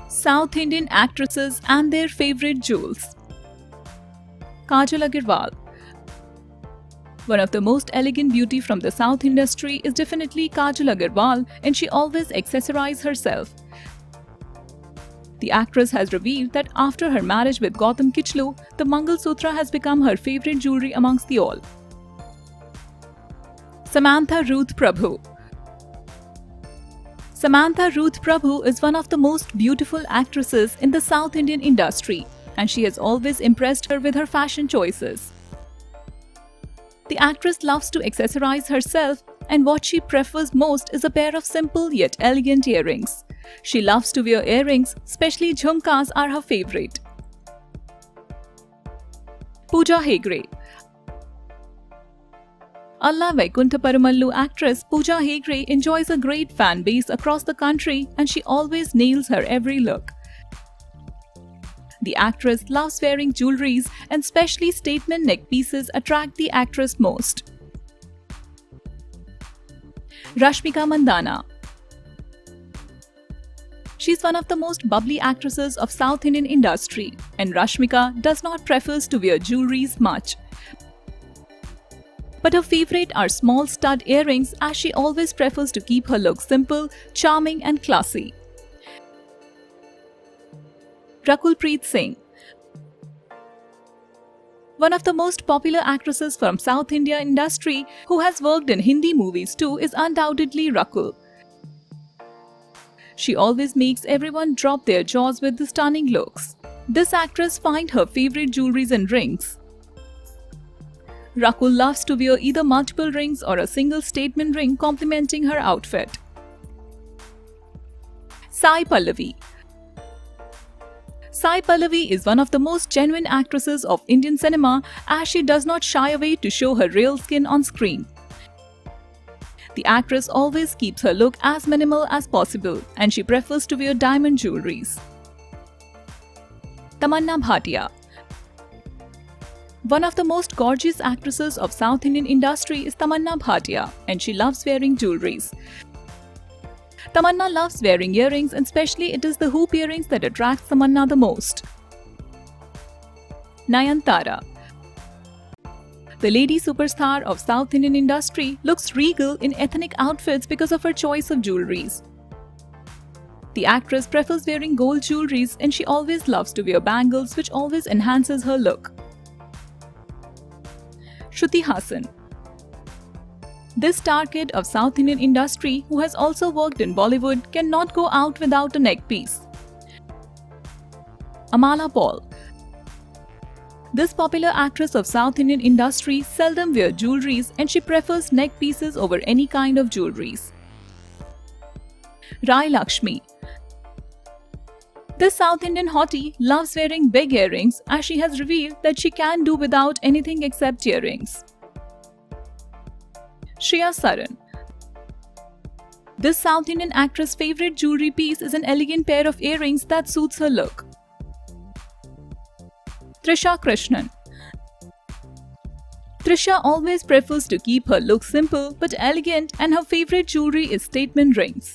South Indian actresses and their favorite jewels. Kajal Agarwal. One of the most elegant beauty from the South industry is definitely Kajal Agarwal, and she always accessorizes herself. The actress has revealed that after her marriage with Gautam Kichlu, the Mangal Sutra has become her favorite jewelry amongst the all. Samantha Ruth Prabhu. Samantha Ruth Prabhu is one of the most beautiful actresses in the South Indian industry, and she has always impressed her with her fashion choices. The actress loves to accessorize herself, and what she prefers most is a pair of simple yet elegant earrings. She loves to wear earrings, especially jhumkas are her favorite. Pooja Hegde. Alla Vaikuntha Perumallu actress Pooja Hegde enjoys a great fan base across the country, and she always nails her every look. The actress loves wearing jewelries, and especially statement neck pieces attract the actress most. Rashmika Mandanna. She's one of the most bubbly actresses of South Indian industry, and Rashmika does not prefer to wear jewelries much. But her favorite are small stud earrings, as she always prefers to keep her look simple, charming and classy. Rakulpreet Singh. One of the most popular actresses from South India industry who has worked in Hindi movies too is undoubtedly Rakul. She always makes everyone drop their jaws with the stunning looks. This actress finds her favorite jewelries and rings. Rakul loves to wear either multiple rings or a single statement ring complementing her outfit. Sai Pallavi. Sai Pallavi is one of the most genuine actresses of Indian cinema, as she does not shy away to show her real skin on screen. The actress always keeps her look as minimal as possible, and she prefers to wear diamond jewelries. Tamanna Bhatia. One of the most gorgeous actresses of South Indian industry is Tamanna Bhatia, and she loves wearing jewelries. Tamanna loves wearing earrings, and especially it is the hoop earrings that attract Tamanna the most. Nayanthara. The lady superstar of South Indian industry looks regal in ethnic outfits because of her choice of jewelries. The actress prefers wearing gold jewelries, and she always loves to wear bangles, which always enhances her look. Shruti Haasan. This star kid of South Indian industry, who has also worked in Bollywood, cannot go out without a neck piece. Amala Paul. This popular actress of South Indian industry seldom wears jewelries, and she prefers neck pieces over any kind of jewelries. Rai Lakshmi. This South Indian hottie loves wearing big earrings, as she has revealed that she can do without anything except earrings. Shreya Saran. This South Indian actress' favorite jewelry piece is an elegant pair of earrings that suits her look. Trisha Krishnan. Trisha always prefers to keep her look simple but elegant, and her favorite jewelry is statement rings.